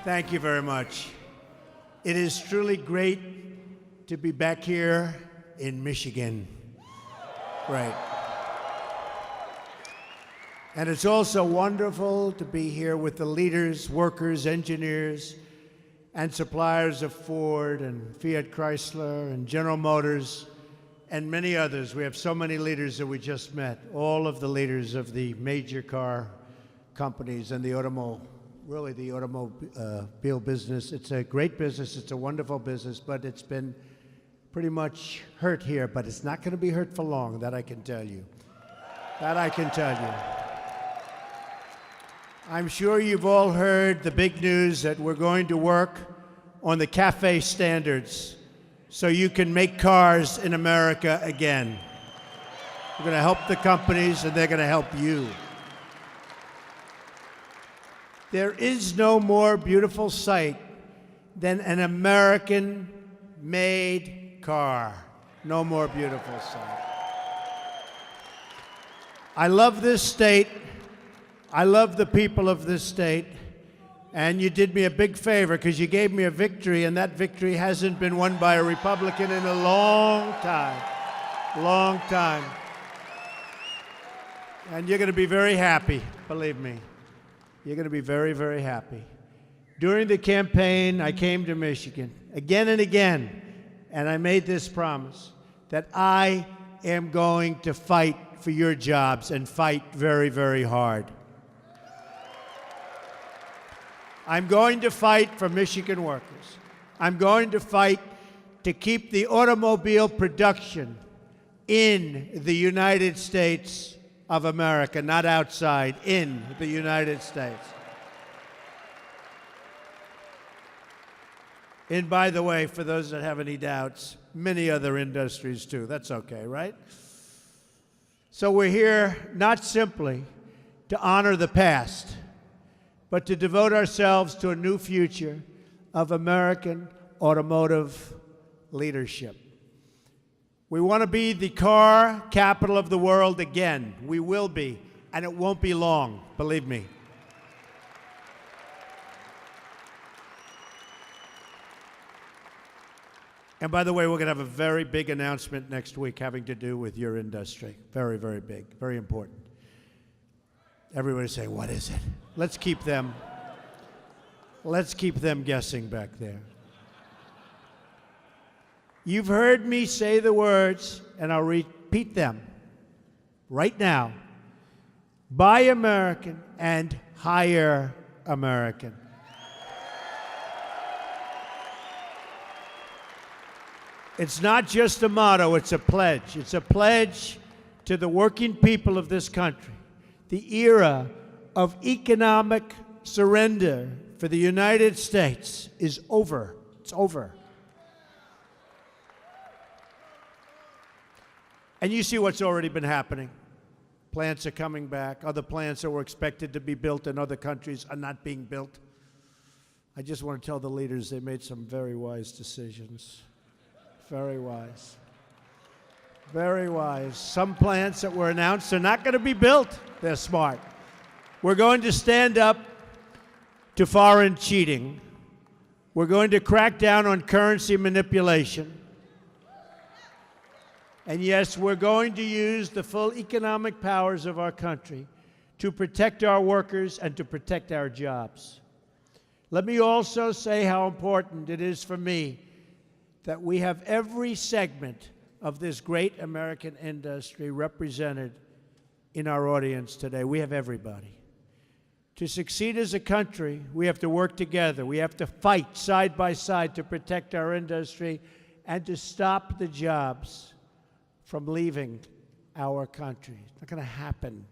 Thank you very much. It is truly great to be back here in Michigan. Great. And it's also wonderful to be here with the leaders, workers, engineers, and suppliers of Ford and Fiat Chrysler and General Motors and many others. We have so many leaders that we just met, all of the leaders of the major car companies and the automobile business. It's a great business. It's a wonderful business, but it's been pretty much hurt here. But it's not going to be hurt for long, that I can tell you. That I can tell you. I'm sure you've all heard the big news that we're going to work on the CAFE standards so you can make cars in America again. We're going to help the companies, and they're going to help you. There is no more beautiful sight than an American-made car. No more beautiful sight. I love this state. I love the people of this state. And you did me a big favor because you gave me a victory, and that victory hasn't been won by a Republican in a long time. Long time. And you're going to be very happy, believe me. You're going to be very, very happy. During the campaign, I came to Michigan again and again, and I made this promise that I am going to fight for your jobs and fight very, very hard. I'm going to fight for Michigan workers. I'm going to fight to keep the automobile production in the United States of America, not outside, in the United States. And by the way, for those that have any doubts, many other industries too. That's okay, right? So we're here not simply to honor the past, but to devote ourselves to a new future of American automotive leadership. We want to be the car capital of the world again. We will be, and it won't be long, believe me. And by the way, we're going to have a very big announcement next week having to do with your industry. Very, very big, very important. Everybody say, what is it? Let's keep them guessing back there. You've heard me say the words, and I'll repeat them right now. Buy American and hire American. It's not just a motto, it's a pledge. It's a pledge to the working people of this country. The era of economic surrender for the United States is over. It's over. And you see what's already been happening. Plants are coming back. Other plants that were expected to be built in other countries are not being built. I just want to tell the leaders they made some very wise decisions. Very wise. Very wise. Some plants that were announced are not going to be built. They're smart. We're going to stand up to foreign cheating. We're going to crack down on currency manipulation. And yes, we're going to use the full economic powers of our country to protect our workers and to protect our jobs. Let me also say how important it is for me that we have every segment of this great American industry represented in our audience today. We have everybody. To succeed as a country, we have to work together. We have to fight side by side to protect our industry and to stop the jobs from leaving our country. It's not going to happen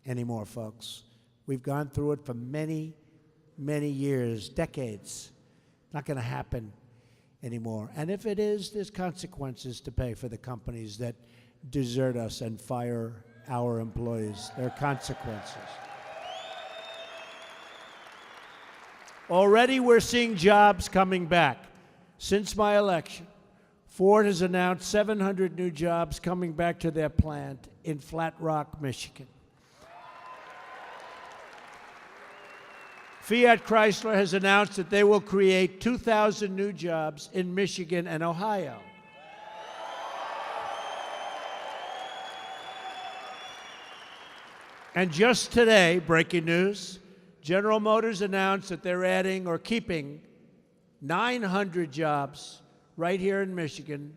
anymore, folks. We've gone through it for many, many years, decades. It's not going to happen anymore. And if it is, there's consequences to pay for the companies that desert us and fire our employees. There are consequences. Already we're seeing jobs coming back. Since my election, Ford has announced 700 new jobs coming back to their plant in Flat Rock, Michigan. Fiat Chrysler has announced that they will create 2,000 new jobs in Michigan and Ohio. And just today, breaking news, General Motors announced that they're adding or keeping 900 jobs right here in Michigan,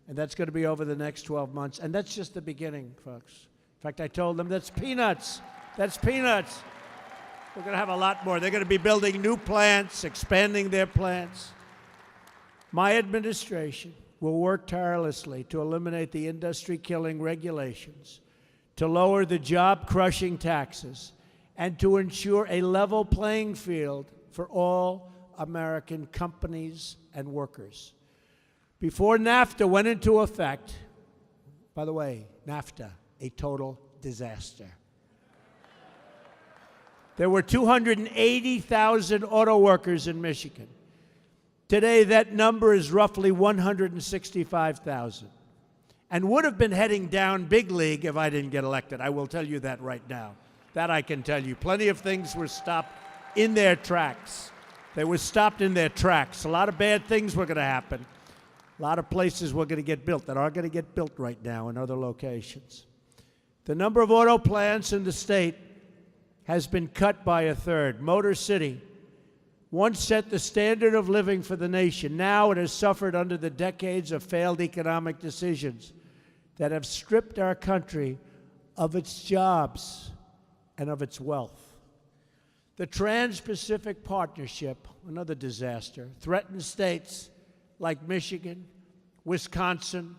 and that's going to be over the next 12 months. And that's just the beginning, folks. In fact, I told them that's peanuts. That's peanuts. We're going to have a lot more. They're going to be building new plants, expanding their plants. My administration will work tirelessly to eliminate the industry-killing regulations, to lower the job-crushing taxes, and to ensure a level playing field for all American companies and workers. Before NAFTA went into effect, by the way, NAFTA, a total disaster. There were 280,000 auto workers in Michigan. Today, that number is roughly 165,000. And would have been heading down big league if I didn't get elected. I will tell you that right now. That I can tell you. Plenty of things were stopped in their tracks. They were stopped in their tracks. A lot of bad things were going to happen. A lot of places were going to get built that are going to get built right now in other locations. The number of auto plants in the state has been cut by a third. Motor City once set the standard of living for the nation. Now it has suffered under the decades of failed economic decisions that have stripped our country of its jobs and of its wealth. The Trans-Pacific Partnership, another disaster, threatens states like Michigan, Wisconsin,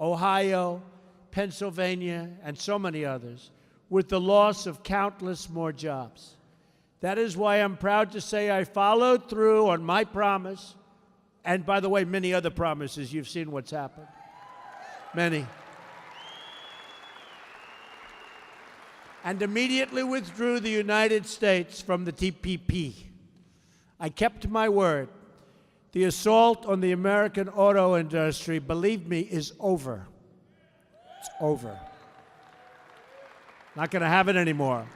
Ohio, Pennsylvania, and so many others, with the loss of countless more jobs. That is why I'm proud to say I followed through on my promise, and by the way, many other promises. You've seen what's happened. Many. And immediately withdrew the United States from the TPP. I kept my word. The assault on the American auto industry, believe me, is over. It's over. Not going to have it anymore.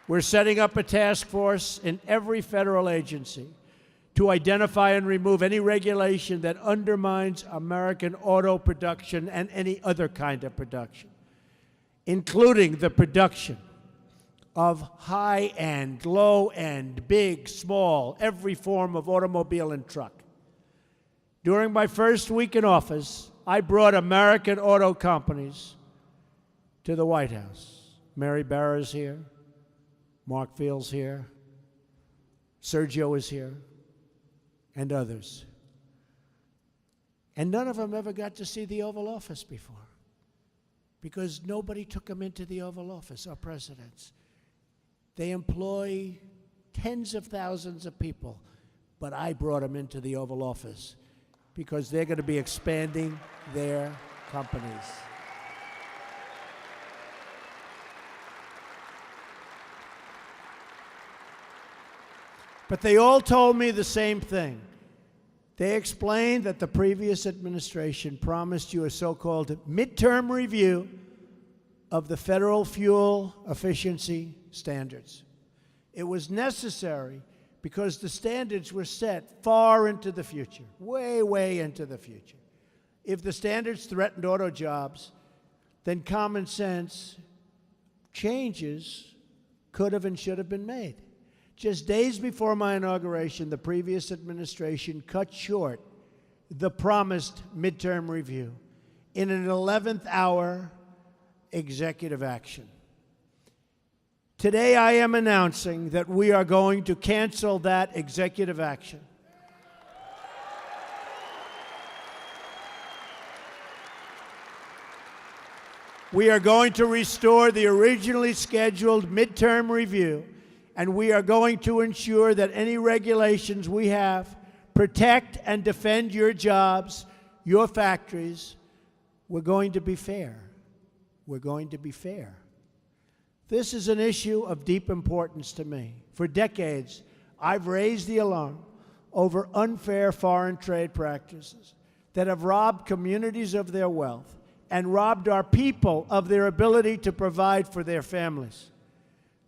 We're setting up a task force in every federal agency to identify and remove any regulation that undermines American auto production and any other kind of production, including the production of high-end, low-end, big, small, every form of automobile and truck. During my first week in office, I brought American auto companies to the White House. Mary Barra's here. Mark Field's here. Sergio is here. And others. And none of them ever got to see the Oval Office before, because nobody took them into the Oval Office, our presidents. They employ tens of thousands of people, but I brought them into the Oval Office because they're going to be expanding their companies. But they all told me the same thing. They explained that the previous administration promised you a so-called midterm review of the federal fuel efficiency standards. It was necessary because the standards were set far into the future, way, way into the future. If the standards threatened auto jobs, then common sense changes could have and should have been made. Just days before my inauguration, the previous administration cut short the promised midterm review in an 11th hour executive action. Today, I am announcing that we are going to cancel that executive action. We are going to restore the originally scheduled midterm review, and we are going to ensure that any regulations we have protect and defend your jobs, your factories. We're going to be fair. We're going to be fair. This is an issue of deep importance to me. For decades, I've raised the alarm over unfair foreign trade practices that have robbed communities of their wealth and robbed our people of their ability to provide for their families.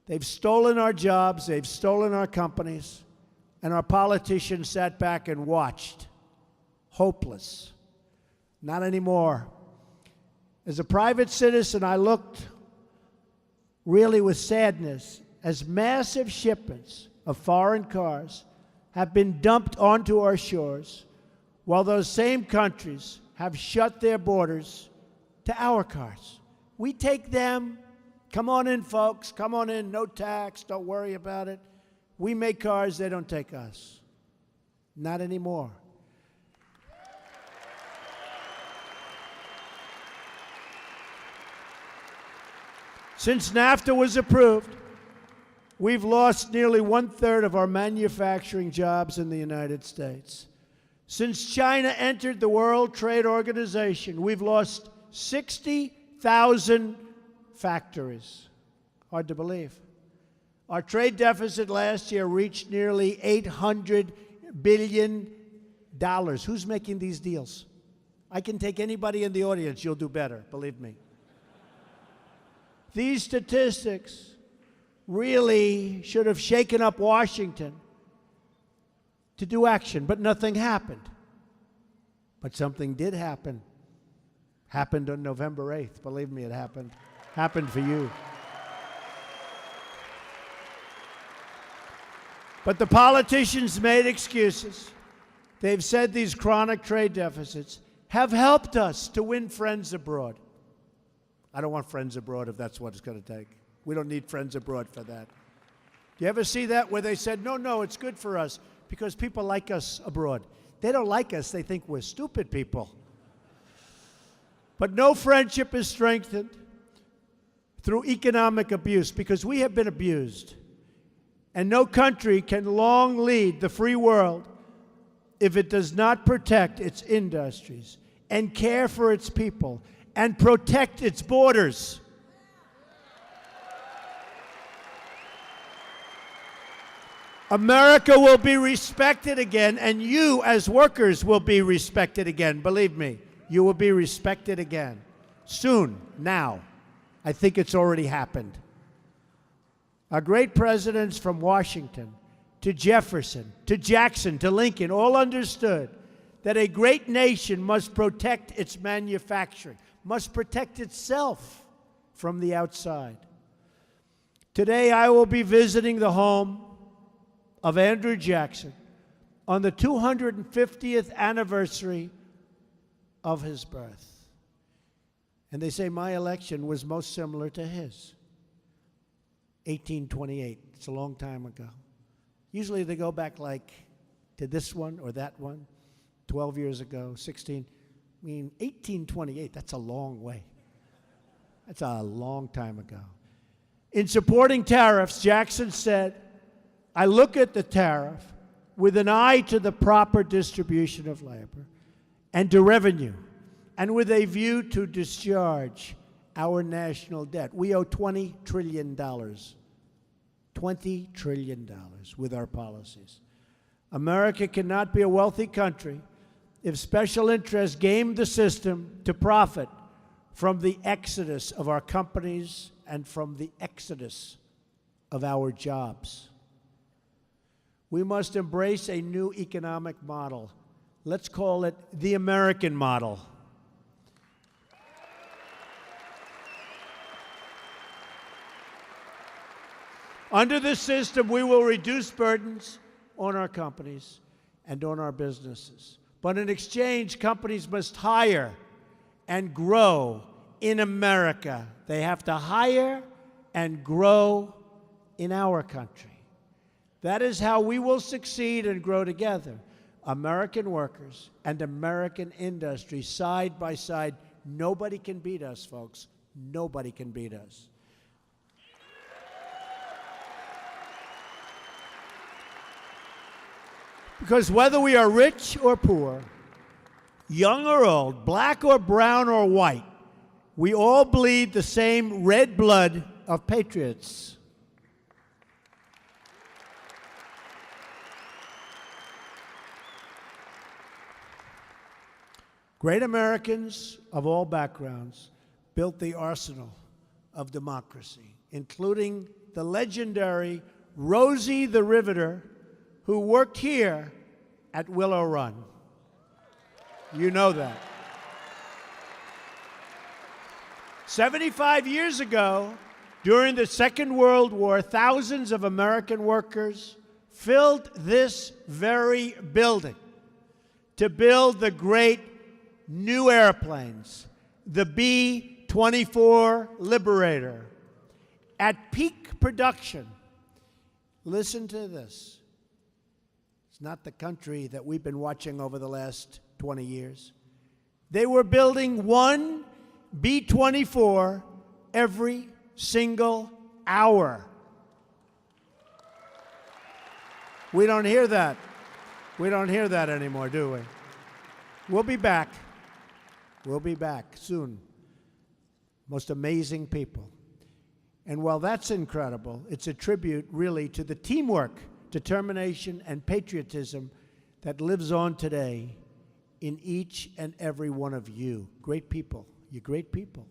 They've stolen our jobs, they've stolen our companies, and our politicians sat back and watched, hopeless. Not anymore. As a private citizen, I looked really with sadness as massive shipments of foreign cars have been dumped onto our shores, while those same countries have shut their borders to our cars. We take them. Come on in, folks. Come on in. No tax. Don't worry about it. We make cars. They don't take us. Not anymore. Since NAFTA was approved, we've lost nearly 1/3 of our manufacturing jobs in the United States. Since China entered the World Trade Organization, we've lost 60,000 factories. Hard to believe. Our trade deficit last year reached nearly $800 billion. Who's making these deals? I can take anybody in the audience. You'll do better, believe me. These statistics really should have shaken up Washington to do action, but nothing happened. But something did happen. Happened on November 8th. Believe me, it happened. Happened for you. But the politicians made excuses. They've said these chronic trade deficits have helped us to win friends abroad. I don't want friends abroad if that's what it's going to take. We don't need friends abroad for that. Do you ever see that where they said, no, it's good for us because people like us abroad? They don't like us. They think we're stupid people. But no friendship is strengthened through economic abuse because we have been abused. And no country can long lead the free world if it does not protect its industries and care for its people and protect its borders. America will be respected again, and you as workers will be respected again. Believe me, you will be respected again. Soon, now. I think it's already happened. Our great presidents from Washington to Jefferson to Jackson to Lincoln all understood that a great nation must protect its manufacturing, must protect itself from the outside. Today, I will be visiting the home of Andrew Jackson on the 250th anniversary of his birth. And they say my election was most similar to his. 1828. It's a long time ago. Usually they go back like to this one or that one, 12 years ago, 16. I mean, 1828, that's a long way. That's a long time ago. In supporting tariffs, Jackson said, I look at the tariff with an eye to the proper distribution of labor and to revenue, and with a view to discharge our national debt. We owe $20 trillion. $20 trillion with our policies. America cannot be a wealthy country if special interests game the system to profit from the exodus of our companies and from the exodus of our jobs. We must embrace a new economic model. Let's call it the American model. Under this system, we will reduce burdens on our companies and on our businesses. But in exchange, companies must hire and grow in America. They have to hire and grow in our country. That is how we will succeed and grow together. American workers and American industry side by side. Nobody can beat us, folks. Nobody can beat us. Because whether we are rich or poor, young or old, black or brown or white, we all bleed the same red blood of patriots. Great Americans of all backgrounds built the arsenal of democracy, including the legendary Rosie the Riveter, who worked here at Willow Run. You know that. 75 years ago, during the Second World War, thousands of American workers filled this very building to build the great new airplanes, the B-24 Liberator. At peak production, listen to this. It's not the country that we've been watching over the last 20 years. They were building one B-24 every single hour. We don't hear that. We don't hear that anymore, do we? We'll be back. We'll be back soon. Most amazing people. And while that's incredible, it's a tribute really to the teamwork, determination, and patriotism that lives on today in each and every one of you. Great people. You're great people.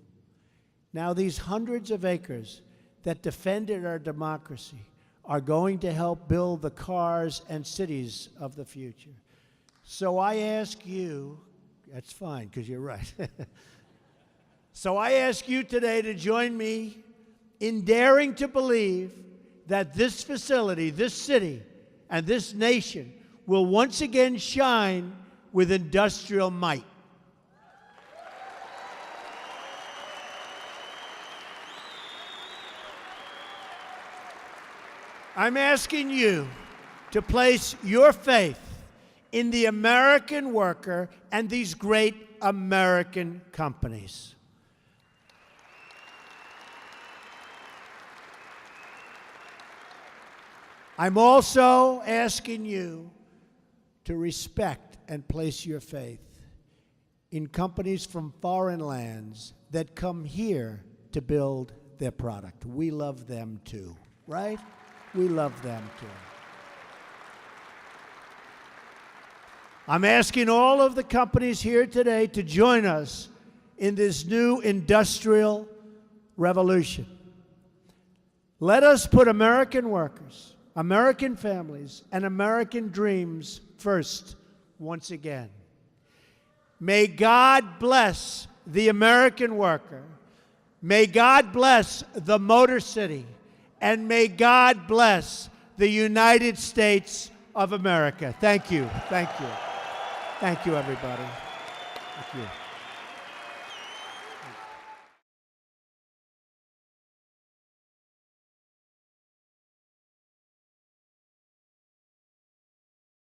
Now, these hundreds of acres that defended our democracy are going to help build the cars and cities of the future. So I ask you, that's fine, because you're right. So I ask you today to join me in daring to believe that this facility, this city, and this nation will once again shine with industrial might. I'm asking you to place your faith in the American worker and these great American companies. I'm also asking you to respect and place your faith in companies from foreign lands that come here to build their product. We love them too, right? We love them too. I'm asking all of the companies here today to join us in this new industrial revolution. Let us put American workers, American families, and American dreams first once again. May God bless the American worker. May God bless the Motor City. And may God bless the United States of America. Thank you. Thank you. Thank you, everybody. Thank you.